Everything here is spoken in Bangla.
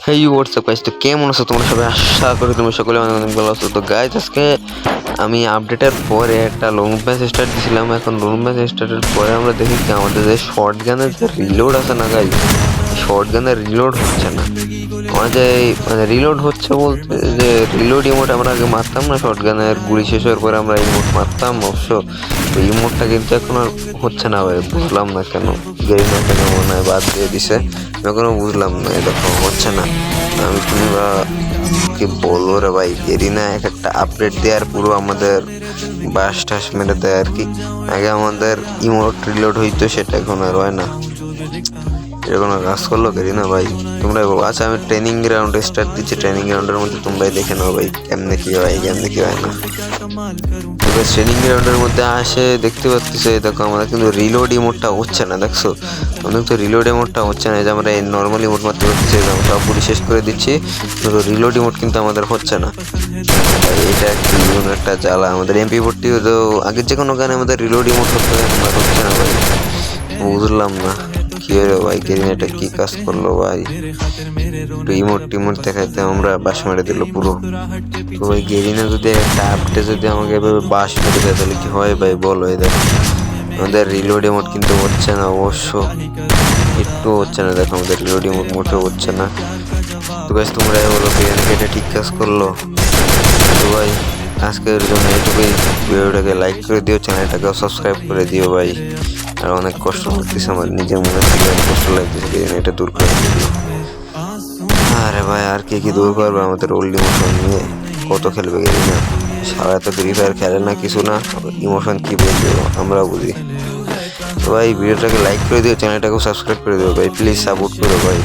হেই হোয়াটসঅ্যাপ গাইস, তো কেমন আছো তোমরা সবাই? আশা করি তোমরা সকলে অনেক অনেক ভালো আছো। তো গাইস, আজকে আমি আপডেটের পরে একটা লং ম্যাচ স্টার্ট দিয়েছিলাম। এখন লং ম্যাচ স্টার্টের পরে আমরা দেখি কি আমাদের যে শর্ট গানের যে রিলোড আছে না গাইস, শর্ট গানের রিলোড হচ্ছে না। আমার যে মানে রিলোড হচ্ছে বলতে যে রিলোড ইমোট আমরা আগে মারতাম না, শর্ট গানের গুলি শেষ হওয়ার পরে আমরা ইমোট মারতাম অবশ্য। তো ইমোটটা কিন্তু এখন আর হচ্ছে না ভাই, বুঝলাম না কেন। গেরিনা কেন মনে হয় বাদ দিয়ে দিছে, আমি এখনো বুঝলাম না। দেখো হচ্ছে না, আমি তোমরা কি বলবো রে ভাই। গেরিনা এক একটা আপডেট দেওয়ার পুরো আমাদের বাস টাস মেরে দেয় আর কি। আগে আমাদের ইমোট রিলোড হইতো, সেটা এখন আর হয় না। এরকম কাজ করলো গেরিনা ভাই, তোমরাই বলো। আচ্ছা, আমি ট্রেনিং গ্রাউন্ড স্টার্ট দিচ্ছি, ট্রেনিং গ্রাউন্ডের মধ্যে তোমরাই দেখে নাও ভাই কেমনে কি হয়, কেমনে কি হয় না। ট্রেনিং গ্রাউন্ডের মধ্যে আসে দেখতে পাচ্ছি, দেখো আমাদের কিন্তু রিলোড ইমোটটা হচ্ছে না। দেখছো অনেক তো রিলোড ইমোটটা হচ্ছে না, যে আমরা এই নর্মাল ইমোট মারতে পারতেছি, সব গুলি শেষ করে দিচ্ছি, কিন্তু রিলোড ইমোট কিন্তু আমাদের হচ্ছে না। এটা একটা জ্বালা। আমাদের MP40 তো আগের যে কোনো গানে আমাদের রিলোড ইমোট হচ্ছে না ভাই, বুঝলাম না কি হলো ভাই। গেরিনাটা কি কাজ করলো ভাই, ইমোট টিমোট দেখাইতে আমরা বাস মেরে দিল পুরো। তো ভাই গেরিনা যদি একটা আপডেটে যদি আমাকে এভাবে বাস মেরে দেয় তাহলে কি হয় ভাই বলো। এই দেখো আমাদের রিলোড ইমোট কিন্তু হচ্ছে না, অবশ্য একটু হচ্ছে না। দেখো আমাদের রিলোড ইমোট মোটেও হচ্ছে না। তো গাইস তোমরাই বলো গেরিনা এটা ঠিক কাজ করলো? তো ভাই আজকের জন্য এইটুকুই। ভিডিওটাকে লাইক করে দিও, চ্যানেলটাকেও সাবস্ক্রাইব করে দিও ভাই। আর অনেক কষ্ট লাগতেছে, আমার নিজের মনে থেকে কষ্ট লাগতেছে, এটা দূর করে দিও। আরে ভাই আর কি দূর করবে আমাদের ওল্ড ইমোশন নিয়ে? কত খেলবে গেরিনা? সারা তো ফ্রি ফায়ার খেলে না, কিছু না, ইমোশন কি বলবে আমরা বুঝি। তো ভাই ভিডিওটাকে লাইক করে দিও, চ্যানেলটাকেও সাবস্ক্রাইব করে দিও ভাই, প্লিজ সাপোর্ট করো ভাই।